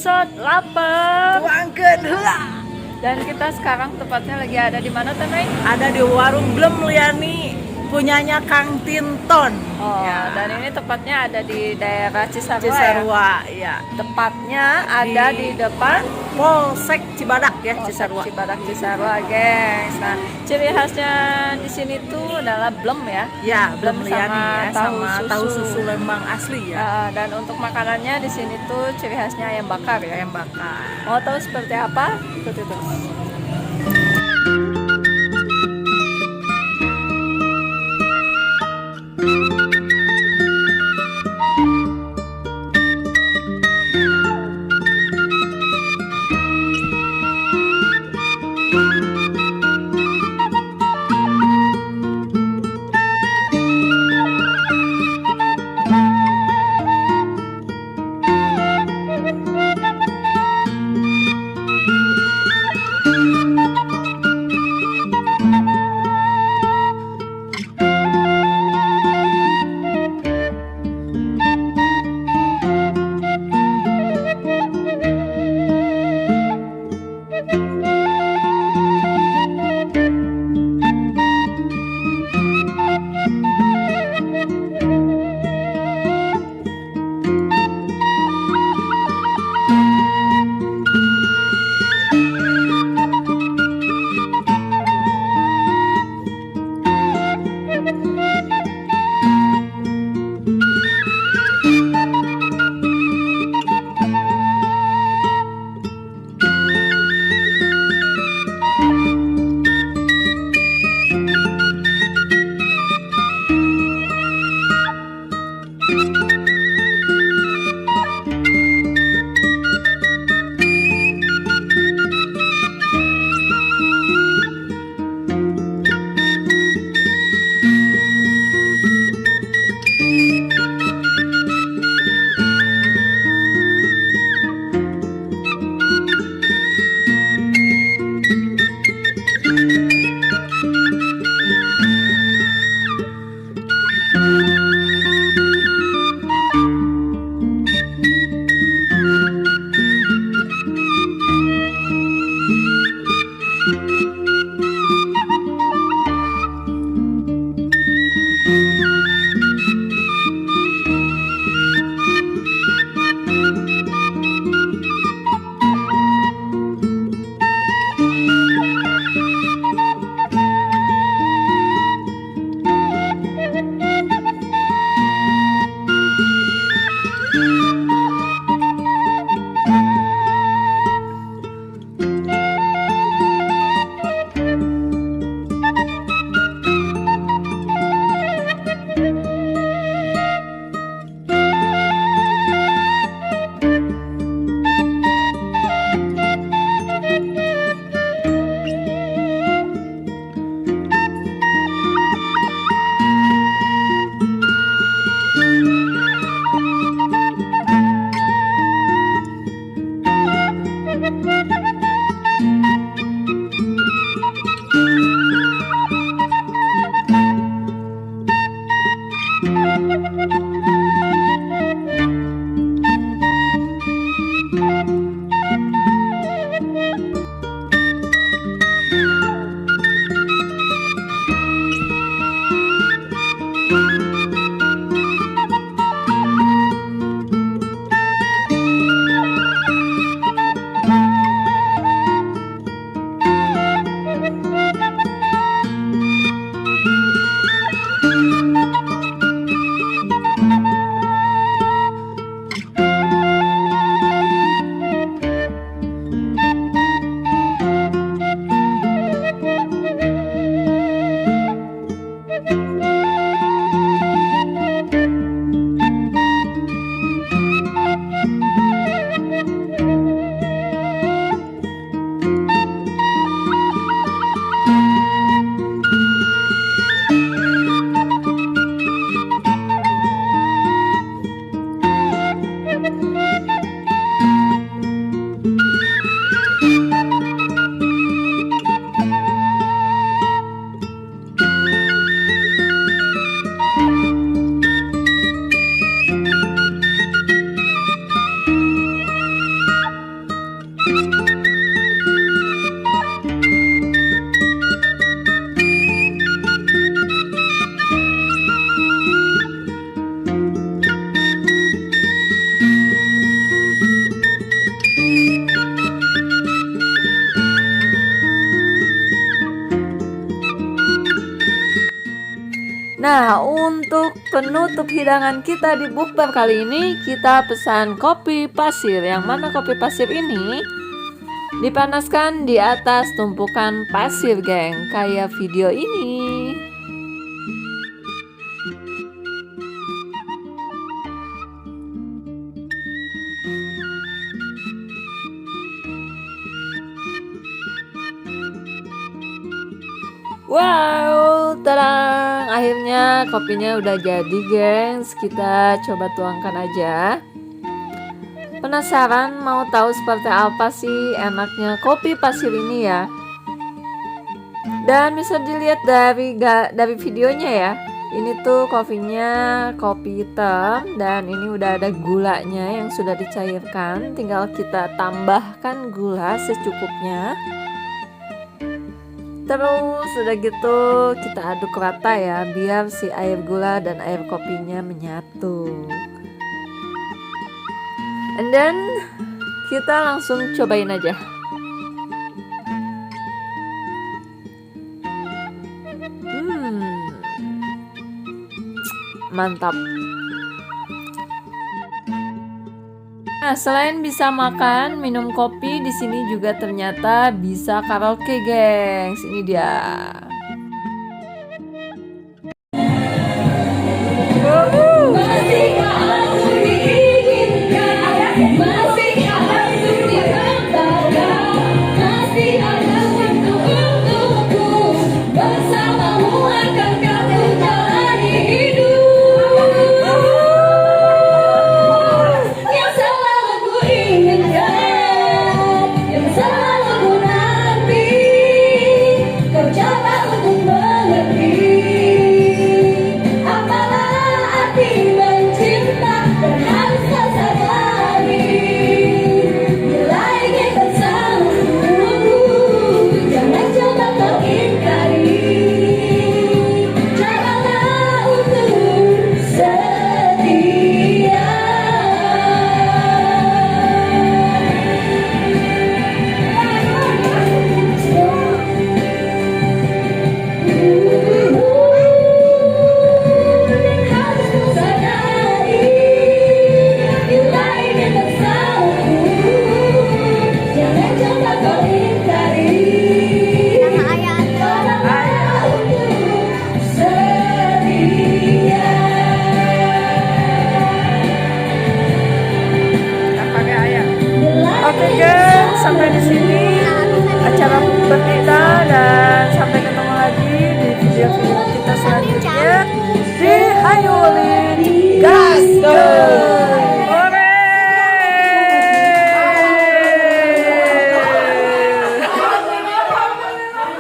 episode 8. Tuangkeun heula. Dan kita sekarang tepatnya lagi ada di mana, Teh Mei? Ada di warung Blem Liani, punyanya Kang Tinton. Oh, Ya. dan ini tepatnya ada di daerah Cisarua. Ya? Cisarua, ya. Tepatnya ada di depan Polsek Cibadak ya, Polsek Cisarua. Cibadak Cisarua, gengs. Nah, ciri khasnya di sini tuh adalah blem ya. Ya, Blem Blem Liani sama ya, tahu sama susu. tahu susu Lembang asli ya. Dan untuk makanannya di sini tuh ciri khasnya ayam bakar ya. Ayam bakar. Mau tahu seperti apa? Ikuti terus. Nah, untuk penutup hidangan kita di bukber kali ini, kita pesan kopi pasir. Yang mana kopi pasir ini dipanaskan di atas tumpukan pasir, geng, kayak video ini. Wow, terang, akhirnya kopinya udah jadi, gengs. Kita coba tuangkan aja. Penasaran mau tahu seperti apa sih enaknya kopi pasir ini ya? Dan bisa dilihat dari videonya ya. Ini tuh kopinya kopi hitam dan ini udah ada gulanya yang sudah dicairkan. Tinggal kita tambahkan gula secukupnya. Terus udah gitu kita aduk rata ya, biar si air gula dan air kopinya menyatu. And then kita langsung cobain aja. Mantap. Nah, selain bisa makan, minum kopi, di sini juga ternyata bisa karaoke, gengs. Ini dia. Oke guys, sampai di sini acara bukber kita dan sampai ketemu lagi di video-video kita.